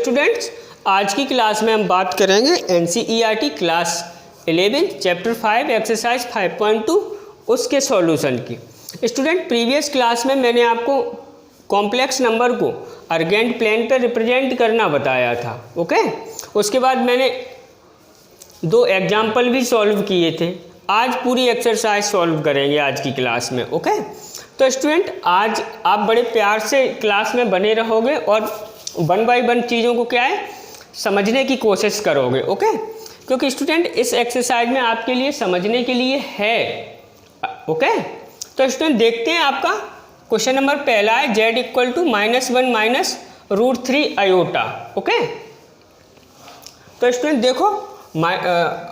Students, आज की class में हम बात करेंगे एनसीईआरटी क्लास 11 चैप्टर 5 एक्सरसाइज 5.2 उसके सॉल्यूशन की। स्टूडेंट, प्रीवियस क्लास में मैंने आपको कॉम्प्लेक्स नंबर को अर्गेंट प्लेन पर रिप्रेजेंट करना बताया था। ओके, उसके बाद मैंने 2 एग्जाम्पल भी सॉल्व किए थे। आज पूरी एक्सरसाइज सॉल्व करेंगे आज की क्लास में। ओके, तो स्टूडेंट आज आप बड़े प्यार से क्लास में बने रहोगे और 1 बाय 1 चीज़ों को क्या है समझने की कोशिश करोगे। ओके, क्योंकि स्टूडेंट इस एक्सरसाइज में आपके लिए समझने के लिए है। ओके, तो स्टूडेंट देखते हैं आपका क्वेश्चन नंबर पहला है z equal to -1 -√3 iota. Okay, तो स्टूडेंट देखो -1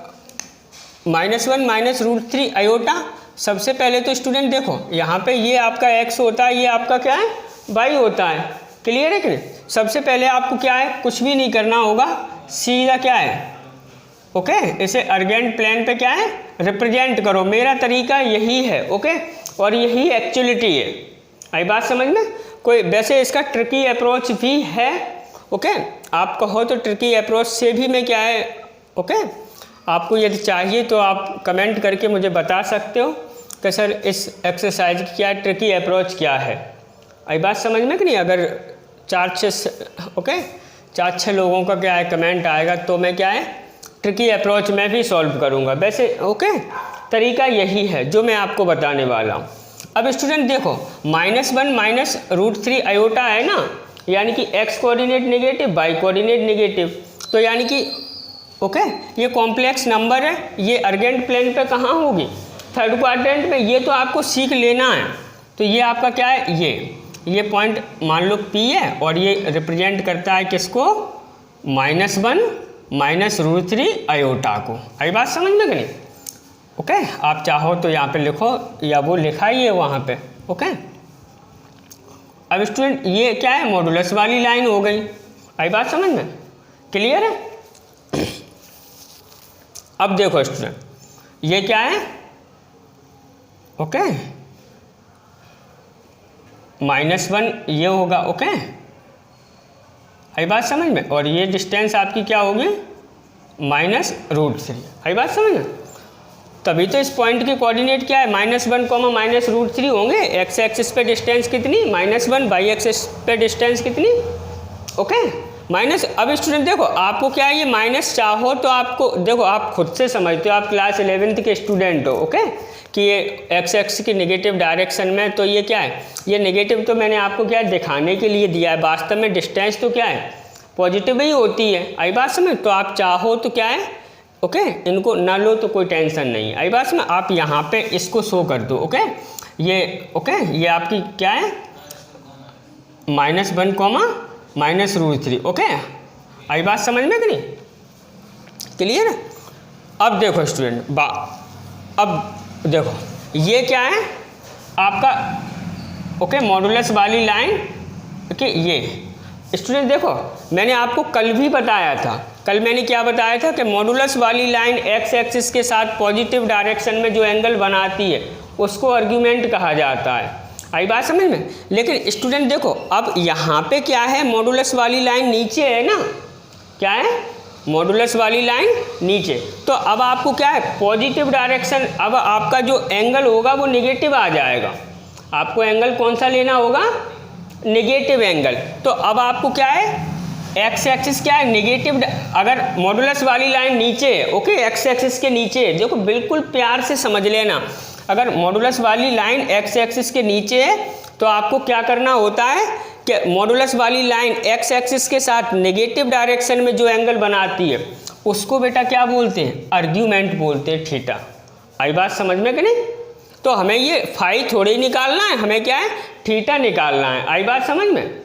-√3 आयोटा। सबसे पहले तो स्टूडेंट देखो यहाँ पे ये आपका x होता है, ये आपका क्या है y होता है। क्लियर है कि नहीं? सबसे पहले आपको क्या है कुछ भी नहीं करना होगा, सीधा क्या है ओके इसे अर्गेंट प्लेन पे क्या है रिप्रेजेंट करो। मेरा तरीका यही है। ओके, और यही एक्चुअलिटी है। आई बात समझ में? कोई वैसे इसका ट्रिकी अप्रोच भी है। ओके, आप कहो तो ट्रिकी अप्रोच से भी मैं क्या है ओके आपको यदि चाहिए तो आप कमेंट करके मुझे बता सकते हो कि सर इस एक्सरसाइज की क्या ट्रिकी अप्रोच क्या है। आई बात समझ में कि नहीं? अगर 4-6 लोगों का क्या है कमेंट आएगा तो मैं क्या है ट्रिकी अप्रोच में भी सॉल्व करूँगा। वैसे ओके तरीका यही है जो मैं आपको बताने वाला हूँ। अब स्टूडेंट देखो -1 -√3 आयोटा है ना, यानी कि x coordinate negative, y coordinate negative. तो यानी कि ओके ये कॉम्प्लेक्स नंबर है, ये अर्गेंट प्लेन पे कहाँ होगी? थर्ड क्वाड्रेंट में। ये तो आपको सीख लेना है। तो ये आपका क्या है ये पॉइंट मान लो P है और ये रिप्रेजेंट करता है किसको? -1 -√3 आयोटा को। आई बात समझ में कि नहीं? ओके, आप चाहो तो यहाँ पे लिखो या वो लिखा ही है वहाँ पे। ओके, अब स्टूडेंट ये क्या है मॉडुलस वाली लाइन हो गई। आई बात समझ में? क्लियर है? अब देखो स्टूडेंट ये क्या है ओके -1 ये होगा। ओके, आई बात समझ में? और ये डिस्टेंस आपकी क्या होगी -√3। आई बात समझ में? तभी तो इस पॉइंट के कोऑर्डिनेट क्या है -1, -√3 होंगे। x एक्सिस पे डिस्टेंस कितनी -1, y एक्सिस पे डिस्टेंस कितनी ओके माइनस। अब स्टूडेंट देखो आपको क्या है ये माइनस चाहो तो आपको देखो आप खुद से समझते हो, आप क्लास 11th के स्टूडेंट हो। ओके, कि ये x एक्सिस की नेगेटिव डायरेक्शन में, तो ये क्या है ये नेगेटिव तो मैंने आपको क्या है दिखाने के लिए दिया है। वास्तव में डिस्टेंस तो क्या है पॉजिटिव ही होती है। आई बात समझ? तो आप चाहो तो क्या है ओके इनको ना लो तो कोई टेंशन नहीं। आई बात समझ? आप यहाँ पे इसको शो कर दो। ओके, ये ओके ये आपकी क्या है -1 -√3। ओके, आई बात समझ में कि नहीं? क्लियर है? अब देखो स्टूडेंट अब देखो ये क्या है आपका ओके मॉडुलस वाली लाइन। ओके, ये स्टूडेंट देखो मैंने आपको कल भी बताया था। कल मैंने क्या बताया था कि मॉडुलस वाली लाइन x एक्सिस के साथ पॉजिटिव डायरेक्शन में जो एंगल बनाती है उसको आर्ग्यूमेंट कहा जाता है। आई बात समझ में? लेकिन स्टूडेंट देखो अब यहाँ पे क्या है मॉडुलस वाली लाइन नीचे है ना, क्या है मॉडुलस वाली लाइन नीचे। तो अब आपको क्या है पॉजिटिव डायरेक्शन, अब आपका जो एंगल होगा वो नेगेटिव आ जाएगा। आपको एंगल कौन सा लेना होगा? Negative angle. तो अब आपको क्या है एक्स एक्सिस क्या है नेगेटिव। अगर मॉडुलस वाली लाइन नीचे है ओके एक्स एक्सिस के नीचे है, देखो बिल्कुल प्यार से समझ लेना, अगर मॉडुलस वाली लाइन एक्स एक्सिस के नीचे है तो आपको क्या करना होता है कि मॉडुलस वाली लाइन एक्स एक्सिस के साथ नेगेटिव डायरेक्शन में जो एंगल बनाती है उसको बेटा क्या बोलते हैं? आर्ग्यूमेंट बोलते हैं, थीटा। आई बात समझ में कि नहीं? तो हमें ये फाई थोड़े ही निकालना है, हमें क्या है थीटा निकालना है। आई बात समझ में?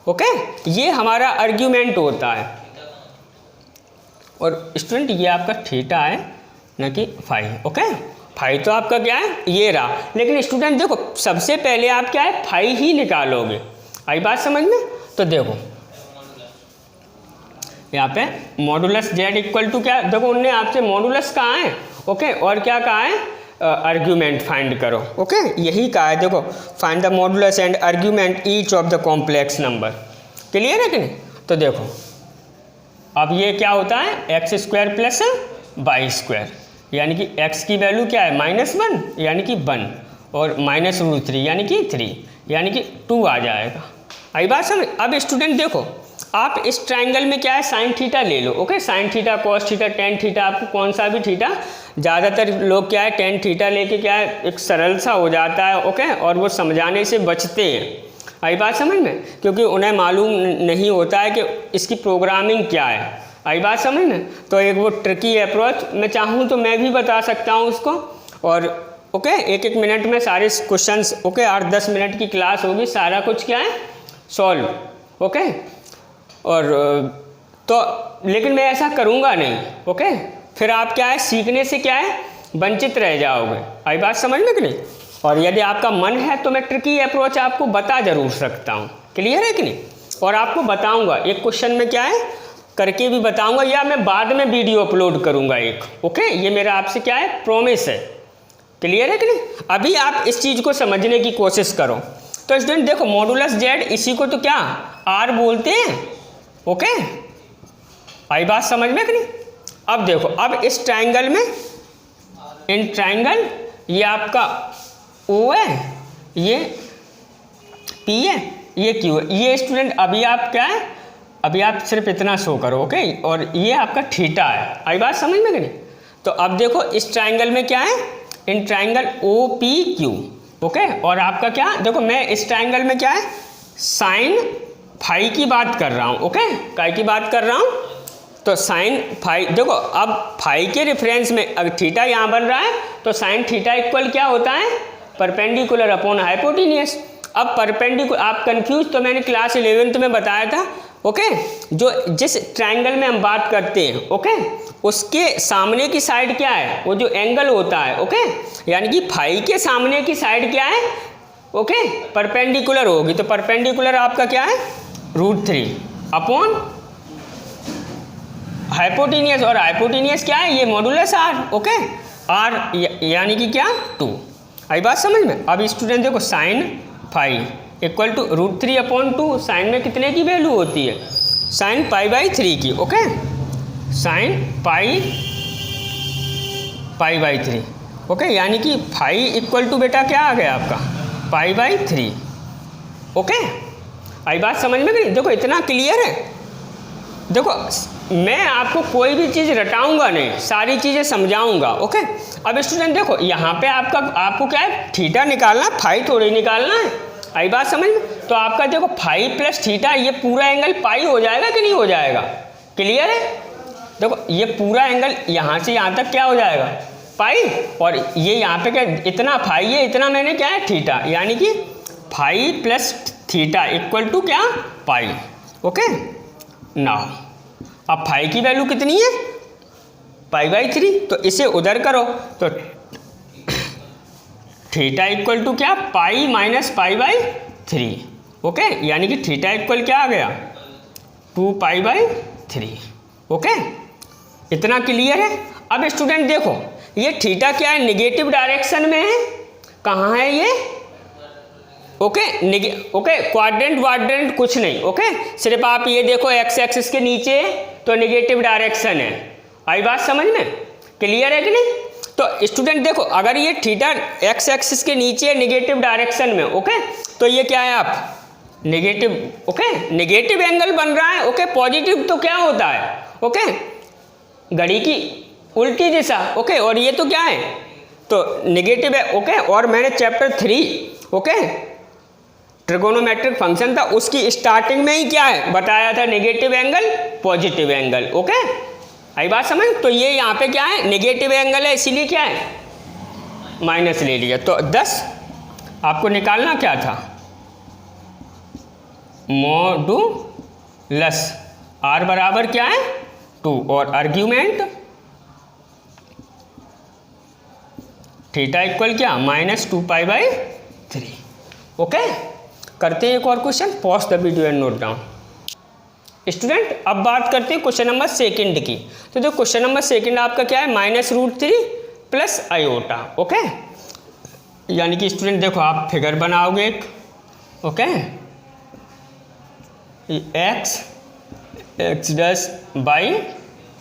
ओके, ये हमारा आर्ग्यूमेंट होता है। और स्टूडेंट ये आपका थीटा है ना कि फाई। ओके, फाई तो आपका क्या है ये रहा। लेकिन स्टूडेंट देखो सबसे पहले आप क्या है फाई ही निकालोगे। आई बात समझ में? तो देखो यहाँ पे मॉडुलस z इक्वल टू क्या, देखो उनने आपसे मॉडुलस कहा है ओके और क्या कहा है आर्ग्यूमेंट फाइंड करो। ओके, यही कहा है। देखो find the modulus and argument each of the complex number. Clear है कि नहीं? तो देखो अब ये क्या होता है, x square plus y square, यानी कि x की वैल्यू क्या है -1 यानी कि 1 और -√3 यानी कि 3 यानी कि 2 आ जाएगा। आई बात समझ। अब स्टूडेंट देखो आप इस ट्राइंगल में क्या है साइन थीटा ले लो, okay, sine theta, cos theta, tan theta, आपको कौन सा भी थीटा, ज़्यादातर लोग क्या है टेन थीटा लेके क्या है एक सरल सा हो जाता है, ओके, और वो समझाने से बचते हैं। आई बात समझ में, क्योंकि उन्हें मालूम नहीं होता है कि इसकी प्रोग्रामिंग क्या है। आई बात समझ में। तो एक वो ट्रिकी अप्रोच मैं चाहूँ तो मैं भी बता सकता हूँ उसको, और ओके 1-1 मिनट में सारे क्वेश्चंस, ओके 8-10 मिनट की क्लास होगी, सारा कुछ क्या है सॉल्व, ओके। और तो लेकिन मैं ऐसा करूँगा नहीं, ओके, फिर आप क्या है सीखने से क्या है वंचित रह जाओगे। आई बात समझ में कि नहीं। और यदि आपका मन है तो मैं ट्रिकी अप्रोच आपको बता जरूर सकता हूँ, क्लियर है कि नहीं। और आपको बताऊँगा एक क्वेश्चन में क्या है करके भी बताऊँगा, या मैं बाद में वीडियो अपलोड करूँगा एक, ओके, ये मेरा आपसे क्या है प्रॉमिस है, क्लियर है कि नहीं। अभी आप इस चीज़ को समझने की कोशिश करो। तो स्टूडेंट देखो मॉडुलस जेड इसी को तो क्या आर बोलते हैं, ओके। आई बात समझ में कि नहीं। अब देखो अब इस ट्राइंगल में, इन ट्राइंगल ये आपका ओ है, ये पी है, ये क्यू है, ये स्टूडेंट अभी आप क्या है अभी आप सिर्फ इतना शो करो, ओके, और ये आपका थीटा है। आई बात समझ में कि नहीं। तो अब देखो इस ट्राइंगल में क्या है, in triangle O P Q, okay, और आपका क्या देखो मैं इस ट्राइंगल में क्या है साइन फाई की बात कर रहा हूँ, ओके, काय की बात कर रहा हूँ, तो साइन फाई देखो अब फाई के रेफरेंस में अगर थीटा यहाँ बन रहा है तो साइन थीटा इक्वल क्या होता है परपेंडिकुलर अपॉन हाइपोटेन्यूस। अब परपेंडिकुलर आप कंफ्यूज, तो मैंने क्लास 11th में बताया था, ओके, जो जिस ट्राइंगल में हम बात करते हैं, ओके, उसके सामने की साइड क्या है वो जो एंगल होता है, ओके, यानी कि फाई के सामने की साइड क्या है, ओके, परपेंडिकुलर होगी। तो परपेंडिकुलर आपका क्या है √3 अपॉन हाइपोटेनियस, और हाइपोटेनियस क्या है ये मॉडुलस आर, ओके, आर यानी कि क्या 2। आई बात समझ में। अब स्टूडेंट देखो sine phi equal to √3 upon 2, sine में कितने की वैल्यू होती है साइन π/3 की, ओके, साइन π/3, ओके, यानी कि फाई इक्वल टू बेटा क्या आ गया आपका π/3, ओके। आई बात समझ में गई। देखो इतना क्लियर है। देखो मैं आपको कोई भी चीज़ रटाऊंगा नहीं, सारी चीज़ें समझाऊंगा, ओके। अब स्टूडेंट देखो यहाँ पे आपको क्या है थीटा निकालना, फाई थोड़ी निकालना है। आई बात समझ में। तो आपका देखो फाई प्लस थीटा ये पूरा एंगल पाई हो जाएगा कि नहीं हो जाएगा, क्लियर है। देखो ये पूरा एंगल यहाँ से यहाँ तक क्या हो जाएगा पाई, और ये यहाँ पे क्या इतना फाई है, इतना मैंने क्या है थीटा, यानी कि phi plus theta equal to क्या पाई, ओके। नाउ अब फाई की वैल्यू कितनी है π/3, तो इसे उधर करो तो थीटा इक्वल टू क्या पाई माइनस π/3, ओके, यानी कि थीटा इक्वल क्या आ गया 2π/3, ओके। इतना क्लियर है। अब स्टूडेंट देखो ये थीटा क्या है निगेटिव डायरेक्शन में है, कहाँ है ये, ओके, ओके, क्वाड्रेंट कुछ नहीं, ओके, सिर्फ आप ये देखो एक्स एक्सिस के नीचे तो निगेटिव डायरेक्शन है। आई बात समझ में, क्लियर है कि नहीं। तो स्टूडेंट देखो अगर ये थीटा एक्स एक्सिस के नीचे निगेटिव डायरेक्शन में, ओके, तो ये क्या है आप नेगेटिव, ओके, नेगेटिव एंगल बन रहा है, ओके। पॉजिटिव तो क्या होता है, ओके, घड़ी की उल्टी दिशा, ओके, और ये तो क्या है तो नेगेटिव है, ओके। और मैंने चैप्टर 3, ओके, ट्रिगोनोमेट्रिक फंक्शन था उसकी स्टार्टिंग में ही क्या है बताया था negative angle positive angle, okay. आई बात समझ। तो ये यहाँ पे क्या है नेगेटिव एंगल है, इसीलिए क्या है माइनस ले लिया। तो 10 आपको निकालना क्या था मॉडुलस आर बराबर क्या है 2, और आर्ग्यूमेंट थीटा इक्वल क्या -2π/3, ओके। करते हैं एक और question, pause the video and note down. Student अब बात करते हैं क्वेश्चन नंबर 2 की। तो जो क्वेश्चन नंबर 2 आपका क्या है -√3 प्लस आयोटा, ओके। यानी कि स्टूडेंट देखो आप फिगर बनाओगे एक, okay, x x dash by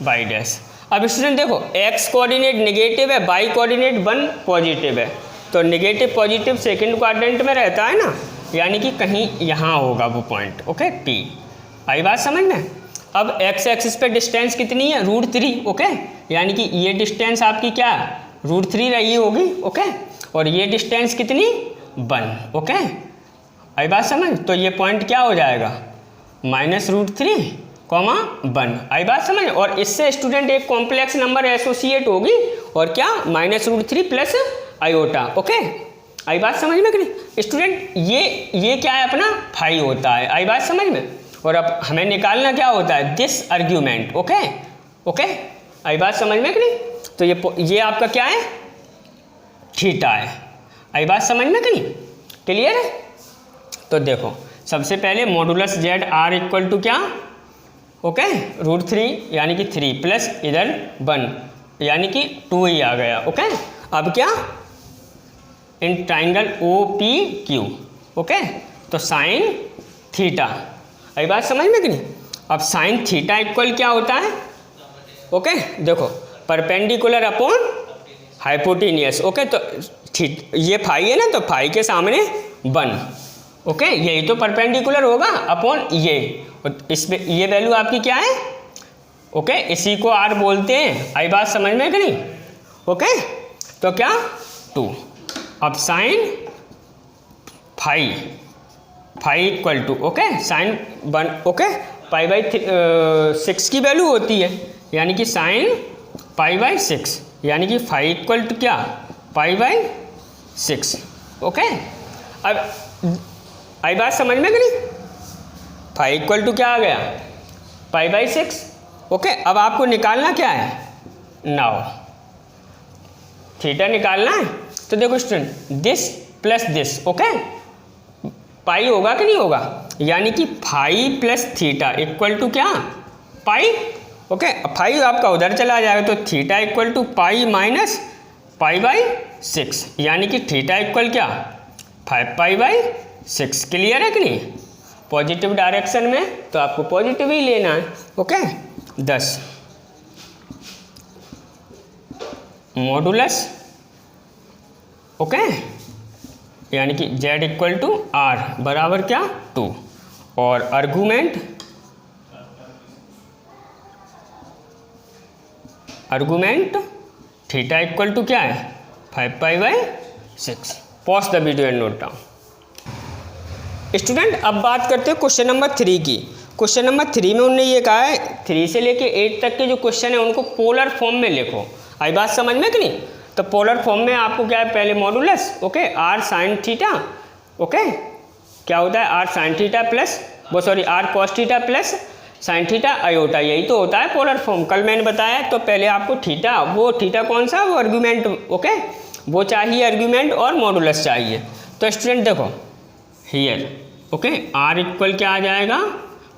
y dash. अब स्टूडेंट देखो एक्स कोऑर्डिनेट नेगेटिव है, वाई कोऑर्डिनेट 1 पॉजिटिव है, तो नेगेटिव पॉजिटिव सेकंड क्वाड्रेंट में रहता है ना, यानी कि कहीं यहाँ होगा वो पॉइंट। Okay, P. आई बात समझ में। अब एक्स एक्सिस पे डिस्टेंस कितनी है, √3। ओके, यानी कि ये डिस्टेंस आपकी क्या √3 रही होगी। ओके, और ये डिस्टेंस कितनी 1। ओके, आई बात समझ। तो ये पॉइंट क्या हो जाएगा -√3, 1। आई बात समझ। और इससे स्टूडेंट एक कॉम्प्लेक्स नंबर एसोसिएट होगी और क्या -√3 प्लस आयोटा। ओके, आई बात समझ में कि नहीं स्टूडेंट। ये क्या है अपना 5 होता है। आई बात समझ में। और अब हमें निकालना क्या होता है दिस आर्ग्यूमेंट। ओके ओके, आई बात समझ में कि नहीं। तो ये आपका क्या है थीटा है। आई बात समझ में कि नहीं, क्लियर है। तो देखो सबसे पहले modulus z r equal to क्या, ओके √3 यानी कि 3 प्लस इधर 1 यानी कि 2 ही आ गया। ओके, अब क्या इन ट्राइंगल OPQ। ओके, तो साइन थीटा। आई बात समझ में कि नहीं। अब साइन थीटा इक्वल क्या होता है, ओके देखो परपेंडिकुलर अपॉन हाइपोटेनियस। ओके, तो ये फाई है ना, तो फाई के सामने 1। ओके, यही तो परपेंडिकुलर होगा अपॉन ये। इसमें ये वैल्यू आपकी क्या है, ओके इसी को R बोलते हैं। आई बात समझ में कि नहीं। ओके, तो क्या 2। अब sine phi equal to okay sine 1 okay π/6 की वैल्यू होती है, यानी कि साइन π/6 यानी कि फाई इक्वल टू क्या π/6। ओके, अब आई बात समझ में कि नहीं। फाई इक्वल टू क्या आ गया π/6। ओके, अब आपको निकालना क्या है नाउ थीटा निकालना है। तो देखो student this plus this okay pi होगा कि नहीं होगा, यानी कि phi plus theta equal to क्या पाई। ओके, फाई आपका उधर चला जाएगा, तो theta equal to pi minus π/6 यानी कि थीटा इक्वल क्या 5π/6। क्लियर है कि नहीं। पॉजिटिव डायरेक्शन में तो आपको पॉजिटिव ही लेना है। ओके, 10 मॉडुलस ओके यानी कि z इक्वल टू R बराबर क्या 2 और आर्गूमेंट थीटा इक्वल टू क्या है 5π/6। Pause the video and note down. Student अब बात करते हैं क्वेश्चन नंबर 3 की। क्वेश्चन नंबर 3 में उन्होंने ये कहा है 3 से लेके 8 तक के जो क्वेश्चन है उनको पोलर फॉर्म में लिखो। आई बात समझ में कि नहीं। तो पोलर फॉर्म में आपको क्या है पहले modulus okay R sine theta okay क्या होता है R sine theta plus R cos theta plus sine theta iota, यही तो होता है पोलर फॉर्म। कल मैंने बताया तो पहले आपको थीटा, वो थीटा कौन सा वो आर्गुमेंट ओके वो चाहिए आर्गुमेंट और मॉडुलस चाहिए। तो स्टूडेंट देखो हियर ओके R इक्वल क्या आ जाएगा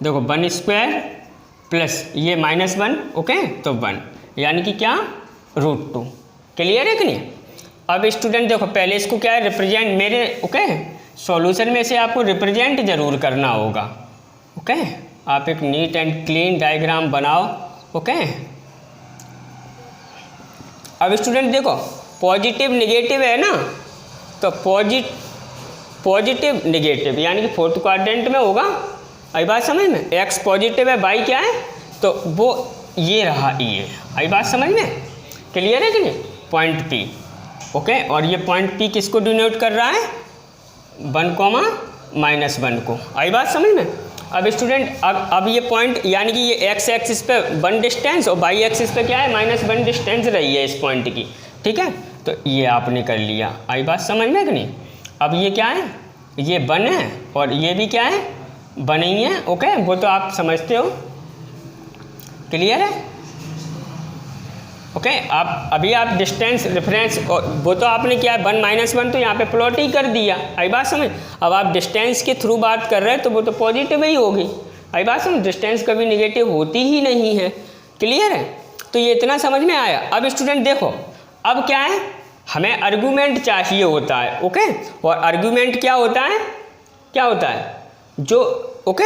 देखो 1² प्लस ये -1 ओके तो 1 यानी कि क्या √2। क्लियर है कि नहीं। अब स्टूडेंट देखो पहले इसको क्या है रिप्रेजेंट मेरे ओके सॉल्यूशन में से आपको रिप्रेजेंट जरूर करना होगा। ओके, आप एक नीट एंड क्लीन डायग्राम बनाओ। ओके, अब स्टूडेंट देखो पॉजिटिव नेगेटिव है ना, तो पॉजिटिव नेगेटिव यानी कि 4th क्वाड्रेंट में होगा। आई बात समझ में। x पॉजिटिव है y क्या है तो वो ये रहा ये। आई बात समझ में। क्लियर है कि नहीं। पॉइंट P ओके और ये पॉइंट P किसको डिनोट कर रहा है 1, -1 को। आई बात समझ में। अब स्टूडेंट अब ये पॉइंट यानी कि ये x एक्सिस पे 1 डिस्टेंस और y एक्सिस पे क्या है -1 डिस्टेंस रही है इस पॉइंट की। ठीक है, तो ये आपने कर लिया। आई बात समझ में कि नहीं। अब ये क्या है ये 1 है और ये भी क्या है 1 ही है। ओके, वो तो आप समझते हो। क्लियर है। ओके, आप अभी आप डिस्टेंस रेफरेंस वो तो आपने क्या है 1 -1 तो यहाँ पे प्लॉट ही कर दिया। आई बात समझ। अब आप डिस्टेंस के थ्रू बात कर रहे हैं तो वो तो पॉजिटिव ही होगी। आई बात समझ। डिस्टेंस कभी नेगेटिव होती ही नहीं है। क्लियर है, तो ये इतना समझ में आया। अब स्टूडेंट देखो अब क्या है हमें आर्गूमेंट चाहिए होता है। ओके, और आर्गूमेंट क्या होता है जो ओके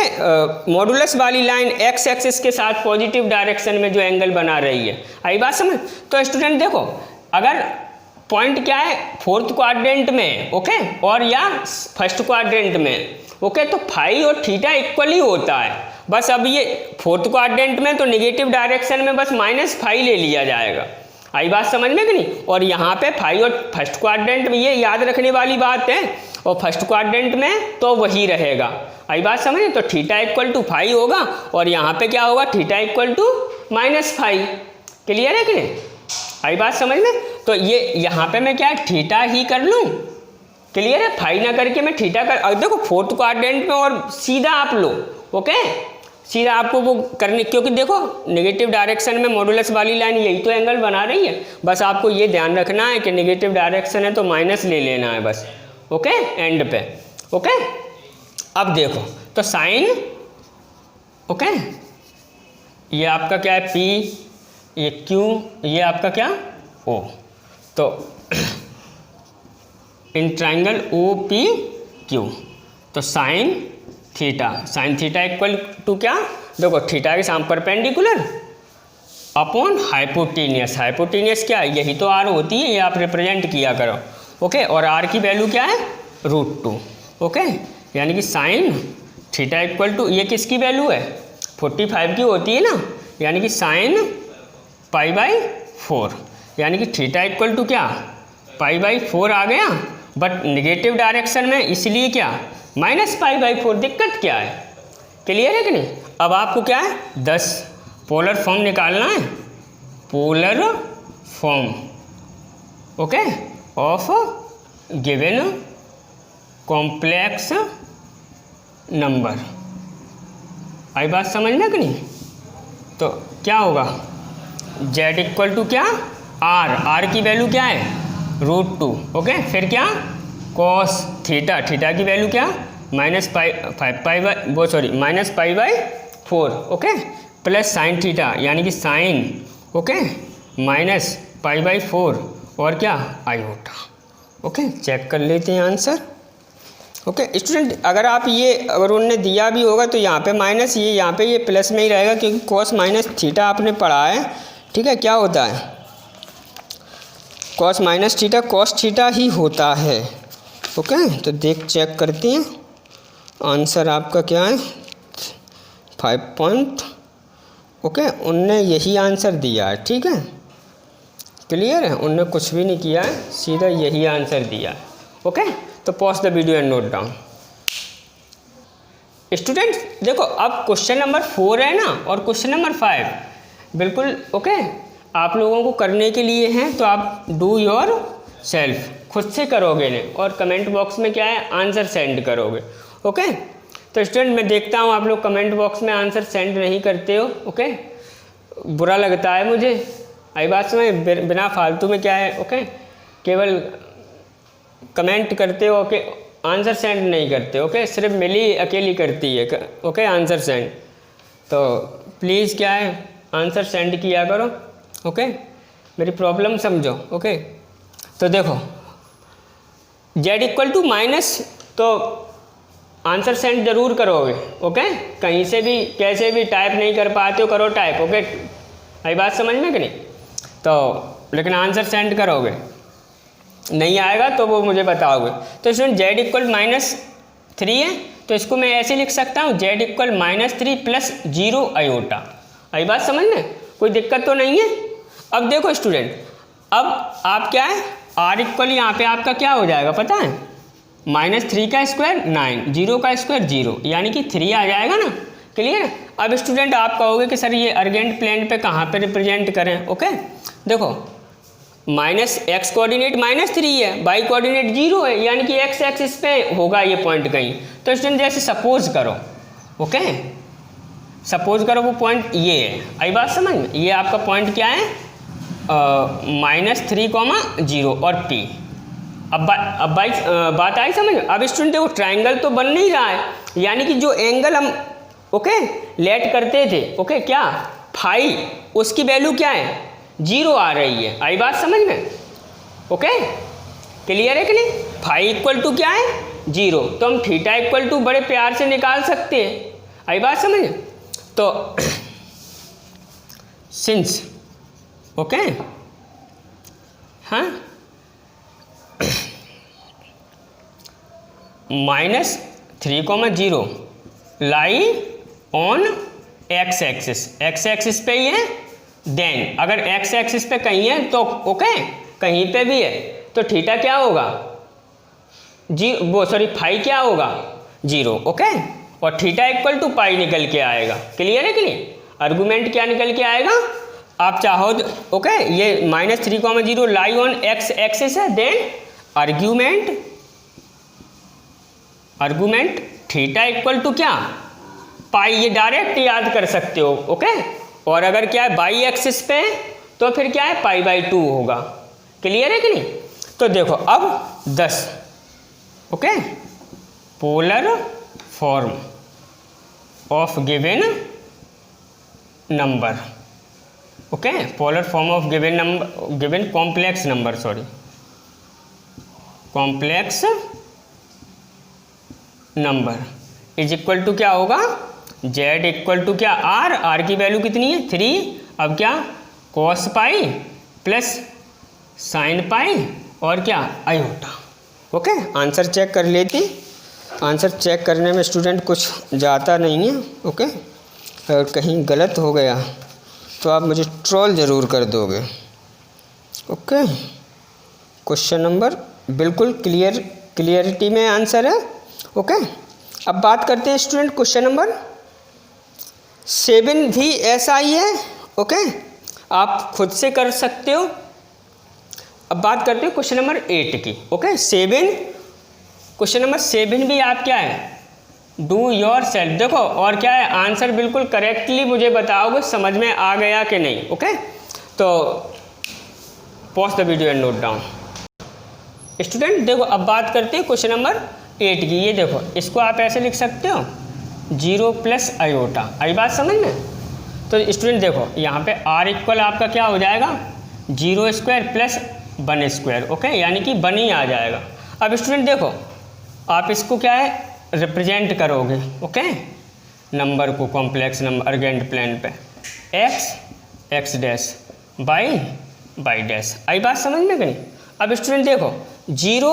मॉडुलस वाली लाइन एक्स एक्सिस के साथ पॉजिटिव डायरेक्शन में जो एंगल बना रही है, आई बात समझ। तो स्टूडेंट देखो, अगर पॉइंट क्या है फोर्थ क्वाड्रेंट में, ओके, और या फर्स्ट क्वाड्रेंट में, ओके, तो फाई और थीटा इक्वली होता है। बस अब ये फोर्थ क्वाड्रेंट में तो नेगेटिव डायरेक्शन में बस माइनस फाई ले लिया जाएगा, आई बात समझ में कि नहीं। और यहाँ पे फाई और फर्स्ट क्वाड्रेंट में ये याद रखने वाली बात है, और फर्स्ट क्वाड्रेंट में तो वही रहेगा, आई बात समझ। तो थीटा इक्वल टू फाई होगा और यहाँ पे क्या होगा, theta equal to minus phi. Clear है कि नहीं, आई बात समझ में। तो ये यहाँ पे मैं क्या थीटा ही कर लूँ, क्लियर है, फाई ना करके मैं थीटा कर। अब देखो फोर्थ क्वाड्रेंट में और सीधा आप लो, ओके, सीधा आपको वो करने, क्योंकि देखो नेगेटिव डायरेक्शन में मॉडुलस वाली लाइन यही तो एंगल बना रही है। बस आपको ये ध्यान रखना है कि नेगेटिव डायरेक्शन है तो माइनस ले लेना है बस, ओके, एंड पे, ओके। अब देखो तो साइन, ओके, ये आपका क्या है P, ये Q, ये आपका क्या O। तो इन ट्राइंगल OPQ, तो साइन थीटा इक्वल टू क्या, देखो थीटा के सामने परपेंडिकुलर अपॉन हाइपोटेनियस क्या है, यही तो आर होती है, ये आप रिप्रेजेंट किया करो, ओके। और आर की वैल्यू क्या है √2, ओके, यानी कि साइन थीटा इक्वल टू, ये किसकी वैल्यू है 45 की होती है ना, यानी कि साइन π/4, यानी कि थीटा इक्वल टू क्या π/4 आ गया, बट निगेटिव डायरेक्शन में इसलिए क्या -π/4। दिक्कत क्या है, क्लियर है कि नहीं। अब आपको क्या है 10 पोलर फॉर्म निकालना है, polar form, okay, of given complex number, आई बात समझ में कि नहीं। तो क्या होगा z इक्वल टू क्या r की वैल्यू क्या है √2, ओके, फिर क्या cos थीटा की वैल्यू क्या -π/4, ओके, प्लस साइन थीटा यानी कि साइन, ओके, -π/4 और क्या आयोटा, ओके। चेक कर लेते हैं आंसर, ओके स्टूडेंट। अगर आप ये अगर उन्होंने दिया भी होगा तो यहाँ पे माइनस, ये यहाँ पे ये प्लस में ही रहेगा, क्योंकि cos माइनस थीटा आपने पढ़ा है, ठीक है। क्या होता है cos minus theta cos theta ही होता है, ओके। तो चेक करते हैं आंसर आपका क्या है 5 पॉइंट, ओके, उनने यही आंसर दिया है, ठीक है, क्लियर है, उनने कुछ भी नहीं किया है, सीधा यही आंसर दिया है, ओके। तो pause the video and note down. Students देखो, अब क्वेश्चन नंबर 4 है ना, और क्वेश्चन नंबर 5 बिल्कुल ओके आप लोगों को करने के लिए हैं, तो आप डू योर सेल्फ, खुद से करोगे ने, और कमेंट बॉक्स में क्या है आंसर सेंड करोगे, ओके। तो स्टूडेंट मैं देखता हूँ आप लोग कमेंट बॉक्स में आंसर सेंड नहीं करते हो, ओके, बुरा लगता है मुझे, आई बात समझ, बिना फालतू में क्या है, ओके, केवल कमेंट करते हो, ओके, आंसर सेंड नहीं करते, ओके, सिर्फ मिली अकेली करती है, ओके, आंसर सेंड। तो प्लीज़ क्या है आंसर सेंड किया करो, ओके, मेरी प्रॉब्लम समझो, ओके। तो देखो z इक्वल टू माइनस, तो आंसर सेंड जरूर करोगे, ओके, कहीं से भी कैसे भी टाइप नहीं कर पाते हो करो टाइप, ओके, आई बात समझ में कि नहीं। तो लेकिन आंसर सेंड करोगे, नहीं आएगा तो वो मुझे बताओगे। तो स्टूडेंट z इक्वल -3 है, तो इसको मैं ऐसे लिख सकता हूँ z इक्वल -3 प्लस 0 आयोटा, आई बात समझ में, कोई दिक्कत तो नहीं है। अब देखो स्टूडेंट, अब आप क्या है r इक्वल यहाँ पे आपका क्या हो जाएगा पता है, -3 का स्क्वायर 9, 0 का स्क्वायर 0, यानी कि 3 आ जाएगा ना, क्लियर है। अब स्टूडेंट आप कहोगे कि सर ये अर्जेंट प्लेन पे कहाँ पे रिप्रेजेंट करें, ओके, देखो -x कोऑर्डिनेट -3 है, y कोऑर्डिनेट 0 है, यानी कि x एक्सिस पे होगा ये पॉइंट कहीं। तो स्टूडेंट जैसे सपोज करो, ओके, सपोज करो वो पॉइंट ये है, आई बात समझ में, ये आपका पॉइंट क्या है -3, 0 और P। अब बात आई समझ में। अब स्टूडेंट देखो ट्राइंगल तो बन नहीं रहा है, यानी कि जो एंगल हम ओके लेट करते थे, ओके, क्या फाई, उसकी वैल्यू क्या है 0 आ रही है, आई बात समझ में, ओके, क्लियर है कि नहीं। फाई इक्वल टू क्या है 0, तो हम थीटा इक्वल टू बड़े प्यार से निकाल सकते हैं, आई बात समझ? तो सिंस, ओके, हाँ, -3,0 lie on x axis, x axis पे ही है। देन अगर एक्स एक्सिस पे कहीं है तो ओके, कहीं पे भी है तो थीटा क्या होगा, फाई क्या होगा, 0, ओके। और थीटा इक्वल टू पाई निकल के आएगा। क्लियर है कि नहीं? आर्गूमेंट क्या निकल के आएगा, आप चाहो ओके, ये -3,0 लाई ऑन एक्स एक्सिस है। Then argument theta equal to क्या, पाई, ये डायरेक्ट याद कर सकते हो, ओके। और अगर क्या है बाई एक्सिस पे तो फिर क्या है π/2 होगा। क्लियर है कि नहीं? तो देखो अब 10, okay, polar form of given number, okay, polar form of given number, given complex number, sorry, complex number is equal to क्या होगा, z इक्वल टू क्या, r की वैल्यू कितनी है 3, अब क्या cos pi plus sine pi और क्या आयोटा, ओके। आंसर चेक कर लेते, आंसर चेक करने में स्टूडेंट कुछ जाता नहीं है, ओके। अगर कहीं गलत हो गया तो आप मुझे ट्रोल ज़रूर कर दोगे, ओके। क्वेश्चन नंबर बिल्कुल क्लियरिटी में आंसर है, ओके। अब बात करते हैं स्टूडेंट क्वेश्चन नंबर 7 भी ऐसा ही है, ओके, आप खुद से कर सकते हो। अब बात करते हो क्वेश्चन नंबर 8 की, ओके। क्वेश्चन नंबर 7 भी आप क्या है, डू योर सेल्फ, देखो, और क्या है आंसर बिल्कुल करेक्टली मुझे बताओगे समझ में आ गया कि नहीं, ओके। तो pause the video and note down. Student देखो, अब बात करते हैं क्वेश्चन नंबर 8 की। ये देखो, इसको आप ऐसे लिख सकते हो 0 प्लस आयोटा, आई बात समझ में? तो स्टूडेंट देखो, यहाँ पे r इक्वल आपका क्या हो जाएगा 0² प्लस 1², ओके, यानी कि 1 ही आ जाएगा। अब स्टूडेंट देखो, आप इसको क्या है रिप्रेजेंट करोगे, ओके, नंबर को, कॉम्प्लेक्स नंबर अर्गेंट प्लेन पे x डैश बाई डैश, आई बात समझ में कि नहीं? अब स्टूडेंट देखो 0,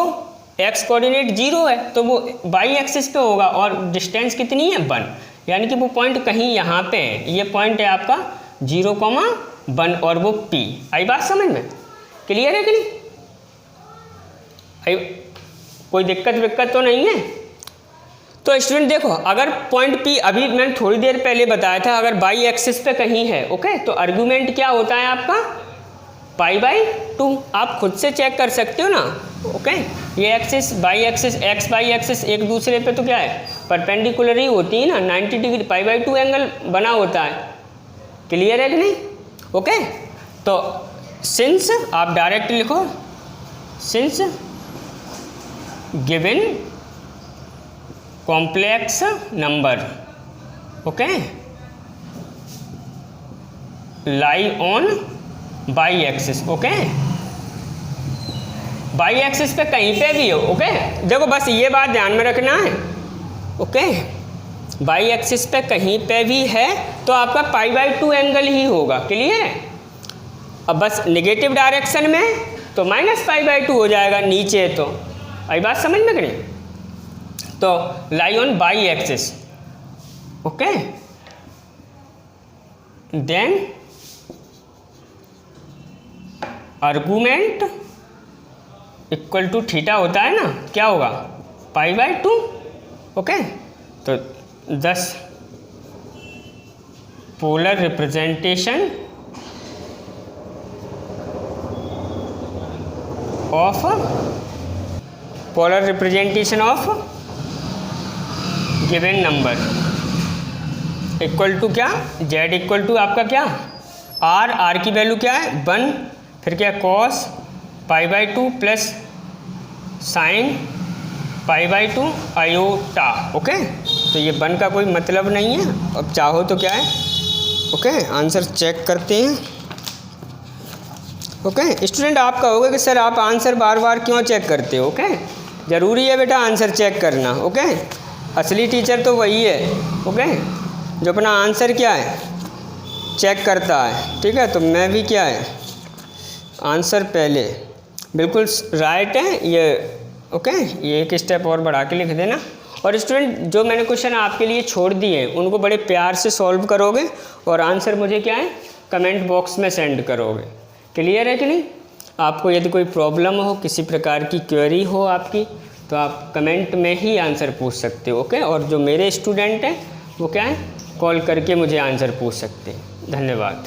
x कोऑर्डिनेट 0 है तो वो बाई एक्सिस पे होगा और डिस्टेंस कितनी है 1, यानी कि वो पॉइंट कहीं यहाँ पे है। ये पॉइंट है आपका 0,1 और वो p, आई बात समझ में? क्लियर है कि नहीं? कोई दिक्कत तो नहीं है? तो स्टूडेंट देखो, अगर पॉइंट p अभी मैंने थोड़ी देर पहले बताया था, अगर बाई एक्सिस पे कहीं है, ओके, तो आर्गूमेंट क्या होता है आपका π/2। आप खुद से चेक कर सकते हो ना, ओके। ये axis by axis, x by axis एक दूसरे पे तो क्या है परपेंडिकुलर ही होती है ना, 90 डिग्री π/2 एंगल बना होता है। क्लियर है कि नहीं? ओके। तो सिंस आप डायरेक्ट लिखो, since given complex number, okay, lie on y axis, okay, by axis पे कहीं पे भी हो, ओके। देखो बस ये बात ध्यान में रखना है, ओके, बाई एक्सिस पे कहीं पे भी है तो आपका π/2 एंगल ही होगा। क्लियर है? अब बस नेगेटिव डायरेक्शन में तो -π/2 हो जाएगा नीचे, तो आई बात समझ में करें? तो lie on y axis, okay, then argument equal to theta होता है ना, क्या होगा π/2, ओके। तो 10 polar representation of given number equal to क्या, z इक्वल टू आपका क्या r की वैल्यू क्या है 1, फिर क्या cos π/2 plus sine π/2 iota, okay. तो ये 1 का कोई मतलब नहीं है। अब चाहो तो क्या है, ओके, आंसर चेक करते हैं, ओके। स्टूडेंट आप कहोगे कि सर आप आंसर बार बार क्यों चेक करते हो, ओके। ज़रूरी है बेटा आंसर चेक करना, ओके। असली टीचर तो वही है, ओके। जो अपना आंसर क्या है चेक करता है, ठीक है। तो मैं भी क्या है आंसर पहले बिल्कुल राइट है ये, ओके। ये एक स्टेप और बढ़ा के लिख देना। और स्टूडेंट जो मैंने क्वेश्चन आपके लिए छोड़ दिए हैं उनको बड़े प्यार से सॉल्व करोगे और आंसर मुझे क्या है कमेंट बॉक्स में सेंड करोगे। क्लियर है कि नहीं? आपको यदि कोई प्रॉब्लम हो, किसी प्रकार की क्वेरी हो आपकी, तो आप कमेंट में ही आंसर पूछ सकते हो, ओके। और जो मेरे स्टूडेंट हैं वो क्या है कॉल करके मुझे आंसर पूछ सकते हैं। धन्यवाद।